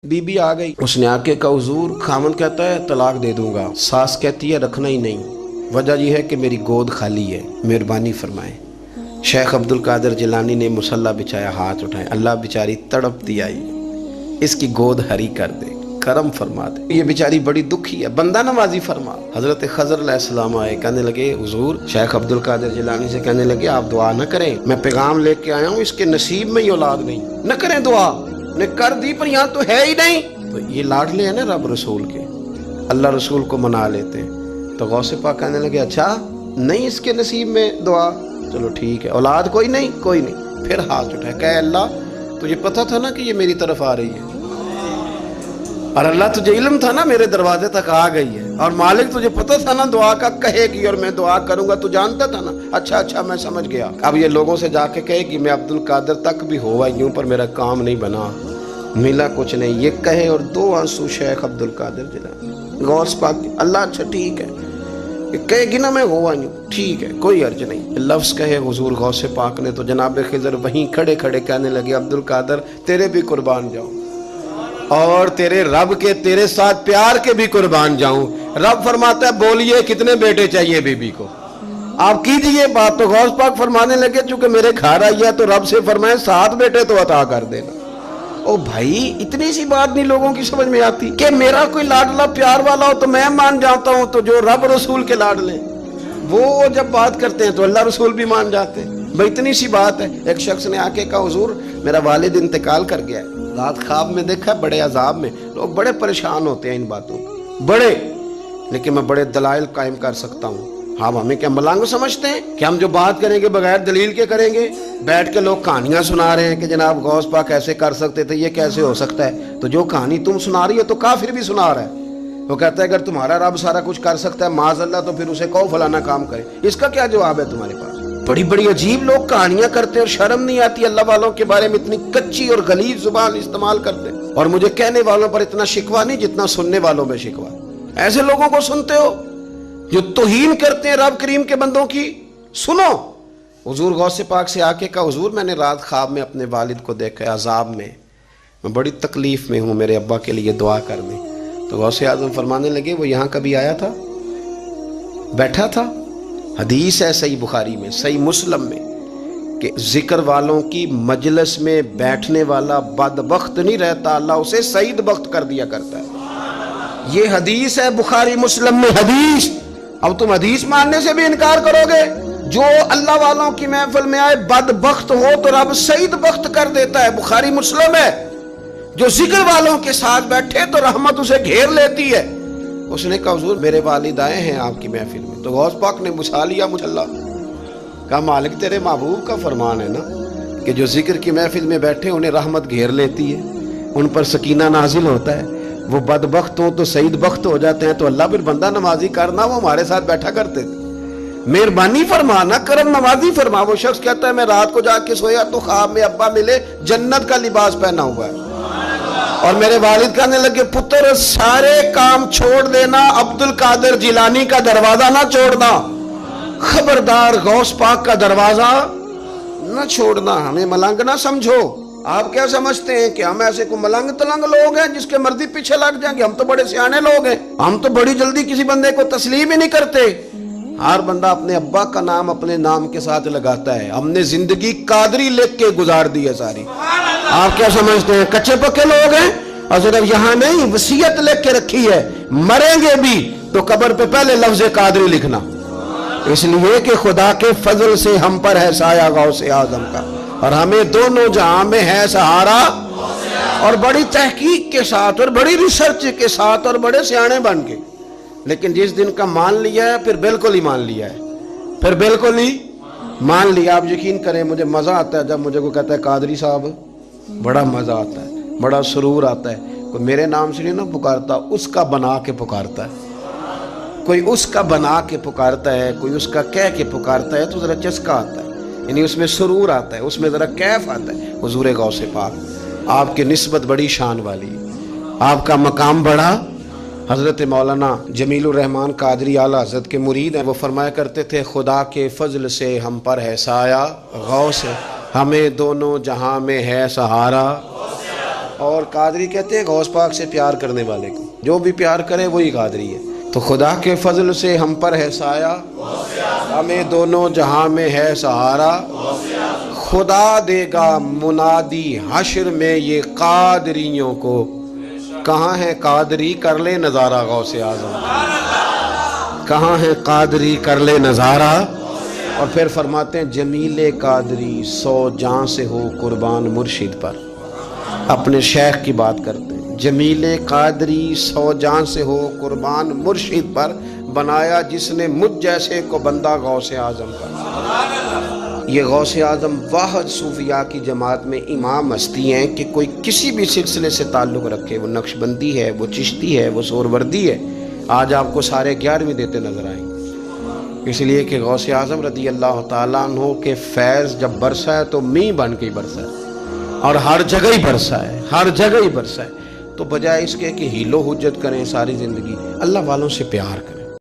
बीबी आ गई, उसने आके कहा हुजूर, खामन कहता है तलाक दे दूंगा, सास कहती है रखना ही नहीं, वजह यह है कि मेरी गोद खाली है, मेहरबानी फरमाएं। शेख अब्दुल कादिर जिलानी ने मुसल्ला बिछाया, हाथ उठाए, अल्लाह बेचारी तड़पती आई, इसकी गोद हरी कर दे, करम फरमा दे, ये बेचारी बड़ी दुखी है, बंदा नवाजी फरमा। हजरत खजर अलैहिस्सलाम आए, कहने लगे हुजूर, शेख अब्दुल कादिर जिलानी से कहने लगे आप दुआ न करें, मैं पैगाम लेके आया हूँ, इसके नसीब में ही औलाद नहीं, न करें दुआ, ने कर दी पर यहाँ तो है ही नहीं। तो ये लाडले हैं ना रब रसूल के, अल्लाह रसूल को मना लेते हैं। तो गौसे पाक कहने लगे अच्छा नहीं इसके नसीब में दुआ, चलो ठीक है, औलाद कोई नहीं, कोई नहीं। फिर हाथ उठाए, कहे अल्लाह तुझे पता था ना कि ये मेरी तरफ आ रही है, और अल्लाह तुझे इल्म था ना मेरे दरवाजे तक आ गई है, और मालिक तुझे पता था ना दुआ का कहेगी और मैं दुआ करूंगा, तू जानता था ना। अच्छा अच्छा मैं समझ गया। अब ये लोगों से जाके कहेगी मैं अब्दुल कादिर तक भी हुआ यूं पर मेरा काम नहीं बना, मिला कुछ नहीं, ये कहे और दो आंसू शेख अब्दुल कादिर जिलानी गौस पाक, अल्लाह अच्छा ठीक है, कहेगी ना मैं हुआ यूं, ठीक है कोई अर्ज नहीं। लफ्ज कहे हुजूर गौसे पाक ने तो जनाब खिजर वहीं खड़े खड़े कहने लगे अब्दुल कादिर तेरे भी कुर्बान जाऊं, और तेरे रब के तेरे साथ प्यार के भी कुर्बान जाऊं। रब फरमाता है बोलिए कितने बेटे चाहिए बीबी को, आप कीजिए बात। तो गौस पाक फरमाने लगे चूंकि मेरे घर आई है तो रब से फरमाए 7 बेटे तो अता कर देना। ओ भाई इतनी सी बात नहीं लोगों की समझ में आती कि मेरा कोई लाडला प्यार वाला हो तो मैं मान जाता हूं, तो जो रब रसूल के लाडले वो जब बात करते हैं तो अल्लाह रसूल भी मान जाते हैं। भाई इतनी सी बात है। एक शख्स ने आके कहा हुजूर मेरा वालिद इंतकाल कर गया है, रात ख्वाब में देखा बड़े अजाब में, लोग बड़े परेशान होते हैं इन बातों बड़े, लेकिन मैं बड़े दलाइल कायम कर सकता हूँ। हाँ हमें क्या मलंग समझते हैं कि हम जो बात करेंगे बगैर दलील के करेंगे? बैठ के लोग कहानियां सुना रहे हैं कि जनाब गौस पाक ऐसे कर सकते थे, ये कैसे हो सकता है? तो जो कहानी तुम सुना रही हो तो काफिर भी सुना रहा है। वो कहता है अगर तुम्हारा रब सारा कुछ कर सकता है माज़अल्लाह तो फिर उसे कहो फलाना काम करे, इसका क्या जवाब है तुम्हारे पास? बड़ी बड़ी अजीब लोग कहानियां करते हैं और शर्म नहीं आती अल्लाह वालों के बारे में, इतनी कच्ची और गलीज जुबान इस्तेमाल करते हैं। और मुझे कहने वालों पर इतना शिकवा नहीं जितना सुनने वालों में शिकवा। ऐसे लोगों को सुनते हो जो तौहीन करते हैं रब करीम के बंदों की। सुनो हुजूर गौसे पाक से आके कहा हुजूर मैंने रात ख्वाब में अपने वालिद को देखा अजाब में, मैं बड़ी तकलीफ में हूँ, मेरे अब्बा के लिए दुआ कर दें। तो गौसे आजम फरमाने लगे वो यहाँ कभी आया था, बैठा था? हदीस है सही बुखारी में, सही मुस्लिम में कि जिक्र वालों की मजलिस में बैठने वाला बदबख्त नहीं रहता, अल्लाह उसे सईद बख्त कर दिया करता है। ये हदीस है बुखारी मुस्लिम में हदीस। अब तुम हदीस मानने से भी इनकार करोगे? जो अल्लाह वालों की महफिल में आए बदबख्त हो तो रब सईद बख्त कर देता है, बुखारी मुस्लिम है। जो जिक्र वालों के साथ बैठे तो रहमत उसे घेर लेती है। उसने कहा हुजूर मेरे वालिद आए हैं आपकी महफिल में। तो गौस पाक ने बुझा लिया मुझल्ला, कहा मालिक तेरे महबूब का फरमान है ना कि जो जिक्र की महफिल में बैठे उन्हें रहमत घेर लेती है, उन पर सकीना नाजिल होता है, वो बदबख्त हो तो सईद बख्त हो जाते हैं। तो अल्लाह फिर बंदा नमाजी करना, वो हमारे साथ बैठा करते थे, मेहरबानी फरमाना, करम नवाजी फरमा। वो शख्स कहता है मैं रात को जाके सोया तो ख्वाब में अब्बा मिले जन्नत का लिबास पहना हुआ है, और मेरे वालिद कहने लगे पुत्र सारे काम छोड़ देना, अब्दुल कादिर जिलानी का दरवाजा ना छोड़ना, खबरदार गौस पाक का दरवाजा ना छोड़ना, हमें मलंग ना समझो। आप क्या समझते हैं कि हम ऐसे को मलंग तलंग लोग हैं जिसके मर्जी पीछे लग जाएंगे? हम तो बड़े सियाने लोग हैं, हम तो बड़ी जल्दी किसी बंदे को तस्लीम ही नहीं करते। हर बंदा अपने अब्बा का नाम अपने नाम के साथ लगाता है। हमने जिंदगी कादरी लिख के गुजार दी है सारी। आप क्या समझते हैं कच्चे पक्के लोग हैं? और सिर्फ यहाँ नहीं वसीयत लिख के रखी है, मरेंगे भी तो कब्र पे पहले लफ्ज कादरी लिखना, इसलिए कि खुदा के फजल से हम पर है साया गौसे आजम का, और हमें दोनों जहां में है सहारा। और बड़ी तहकीक के साथ और बड़ी रिसर्च के साथ और बड़े सियाने बन के, लेकिन जिस दिन का मान लिया है फिर बिल्कुल ही मान लिया है, फिर बिल्कुल ही मान लिया। आप यकीन करें मुझे मजा आता है जब मुझे कोई कहता है कादरी साहब, बड़ा मजा आता है, बड़ा सुरूर आता है। कोई मेरे नाम से नहीं ना पुकारता, उसका बना के पुकारता है, कोई उसका बना के पुकारता है, कोई उसका कह के पुकारता है, तो जरा चस्का आता है, यानी उसमें सुरूर आता है, उसमें जरा कैफ आता है। हुजूर गौसे पाक आपकी निस्बत बड़ी शान वाली है, आपका मकाम बड़ा। हजरत मौलाना जमीलुर रहमान कादरी आला हजरत के मुरीद हैं, वो फरमाया करते थे खुदा के फजल से हम पर है साया गौस, हमें दोनों जहां में है सहारा। اور قادری کہتے ہیں غوث پاک سے پیار کرنے والے کو، جو بھی پیار کرے وہی قادری ہے۔ تو خدا کے فضل سے ہم پر ہے سایہ، ہمیں دونوں جہاں میں ہے سہارا، خدا دے گا منادی حشر میں یہ قادریوں کو، کہاں ہے قادری کر لے نظارہ غوث اعظم، کہاں ہے قادری کر لے نظارہ۔ اور پھر فرماتے ہیں جمیل قادری 100 جاں سے ہو قربان مرشد پر، اپنے شیخ کی بات کرتے ہیں، جمیل قادری 100 جاں سے ہو قربان مرشد پر، بنایا جس نے مجھ جیسے کو بندہ غوث اعظم کا۔ یہ غوث اعظم واحد صوفیاء کی جماعت میں امام ہستی ہیں کہ کوئی کسی بھی سلسلے سے تعلق رکھے، وہ نقشبندی ہے، وہ چشتی ہے، وہ سہروردی ہے، آج آپ کو سارے 11ویں دیتے نظر آئیں گے۔ اس لیے کہ غوث اعظم رضی اللہ تعالیٰ عنہ کے فیض جب برسا ہے تو می بن کے ہی برسا ہے، اور ہر جگہ ہی برسا ہے، ہر جگہ ہی برسا ہے۔ تو بجائے اس کے کہ ہیلو حجت کریں ساری زندگی، اللہ والوں سے پیار کریں۔